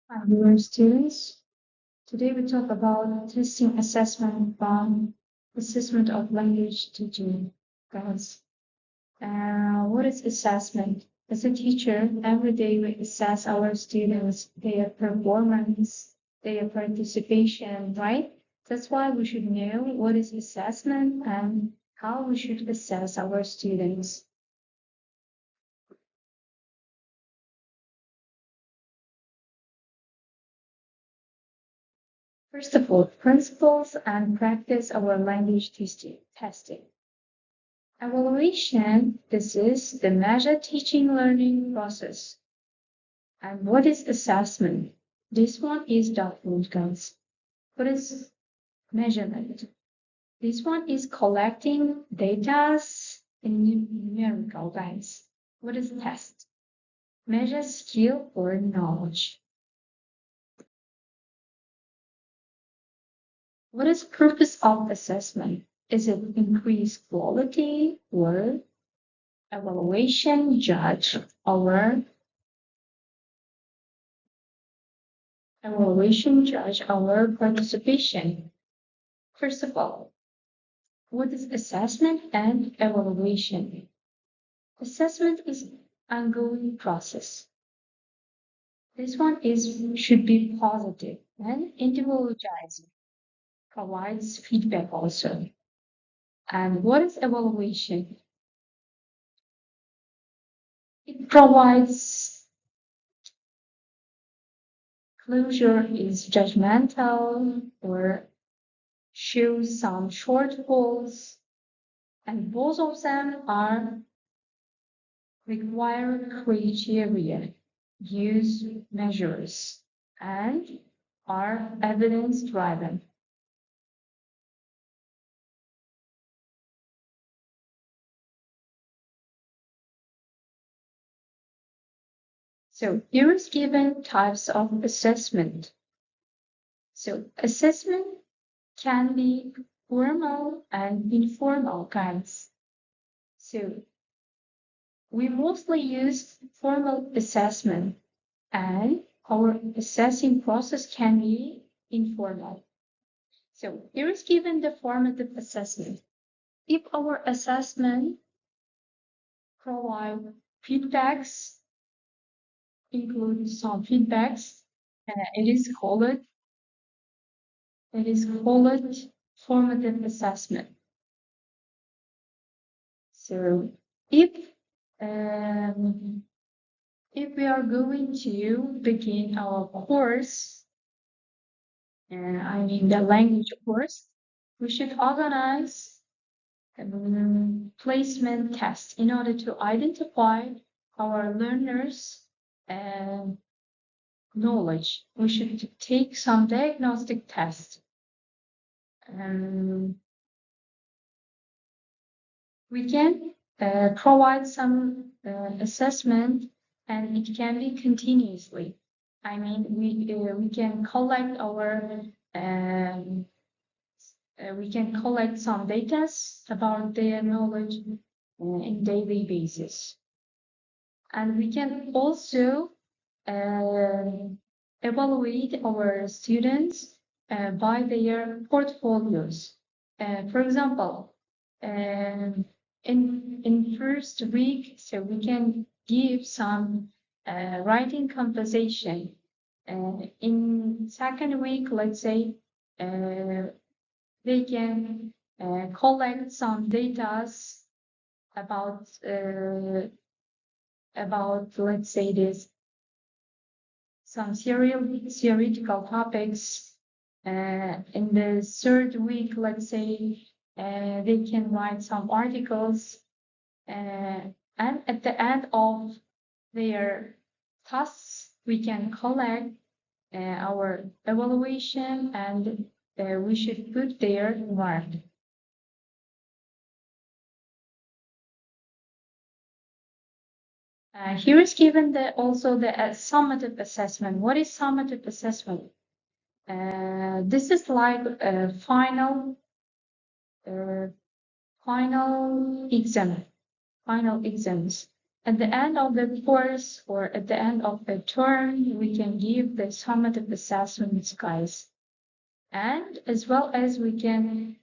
Hi, dear students. Today we talk about testing assessment from assessment of language teaching. Guys, what is assessment? As a teacher, every day we assess our students, their performance, their participation, right? That's why we should know what is assessment and how we should assess our students. First of all, principles and practice our language testing. Evaluation, this is the measure teaching learning process. And what is assessment? This one is document, guys. What is measurement? This one is collecting data in numerical, guys. What is test? Measure skill or knowledge. What is purpose of assessment? Is it increase quality or evaluation, judge our judge our participation? First of all, what is assessment and evaluation? Assessment is ongoing process. This one should be positive and individualized, provides feedback also. And what is evaluation? It provides closure is judgmental or shows some shortfalls, and both of them are require criteria, use measures, and are evidence driven. So here is given types of assessment. So assessment can be formal and informal kinds. So we mostly use formal assessment, and our assessing process can be informal. So here is given the formative assessment. If our assessment provide feedbacks, include some feedbacks, it is called formative assessment. So um, if we are going to begin our course, I mean the language course, we should organize placement tests in order to identify our learners' knowledge. We should take some diagnostic tests. We can provide some assessment, and it can be continuously. I mean, we can collect some data about their knowledge in daily basis, and we can also evaluate our students by their portfolios. For example, in first week, so we can give some writing composition. In second week, let's say, they can collect some data about let's say this some theoretical topics. In the third week, let's say, they can write some articles, and at the end of their tasks, we can collect our evaluation, and we should put their mark. Here is given also the summative assessment. What is summative assessment? This is like a final exams. At the end of the course or at the end of the term, we can give the summative assessments, guys. And as well as we can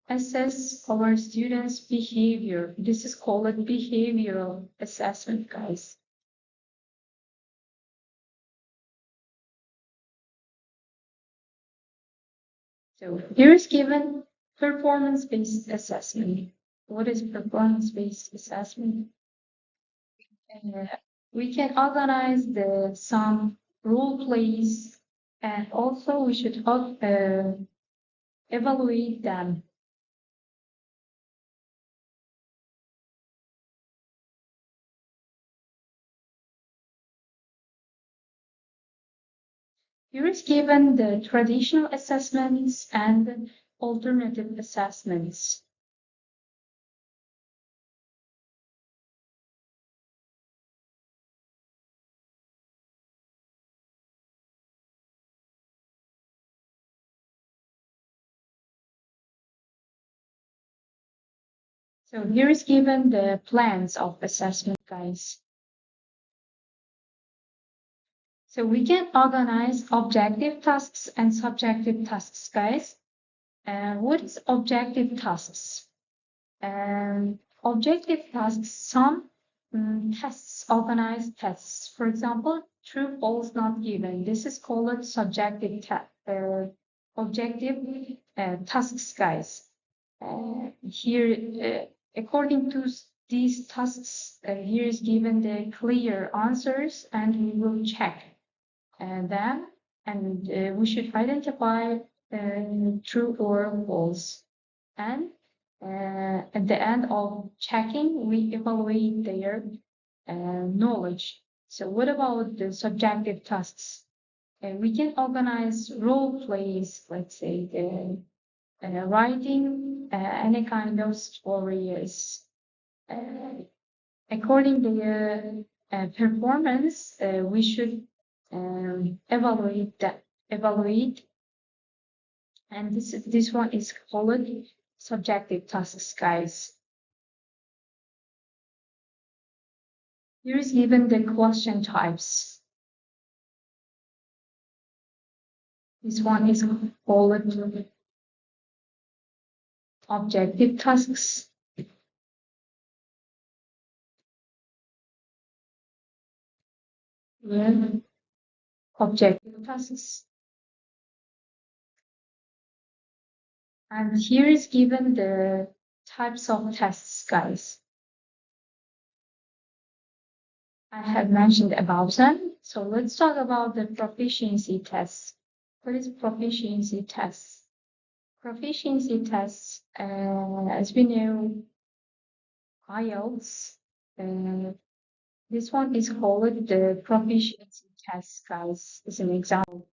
assess our students' behavior. This is called behavioral assessment, guys. So here is given performance-based assessment. What is performance-based assessment? We can organize some role plays, and also we should evaluate them. Here is given the traditional assessments and alternative assessments. So here is given the plans of assessment, guys. So we can organize objective tasks and subjective tasks, guys. What is objective tasks? Objective tasks, some tests, organized tests. For example, true, false, not given. This is called subjective objective tasks, guys. Here, according to these tasks, here is given the clear answers, and we will check them, and we should identify true or false. And at the end of checking, we evaluate their knowledge. So what about the subjective tasks? We can organize role plays, let's say, writing any kind of stories. According to the performance, we should evaluate, and this one is called subjective tasks, guys. Here is given the question types. This one is called objective tasks. Yeah. Objective tasks. And here is given the types of tests, guys. I have mentioned about them. So let's talk about the proficiency tests. What is proficiency tests? Proficiency tests, as we know, IELTS. This one is called the proficiency test, guys, as an example.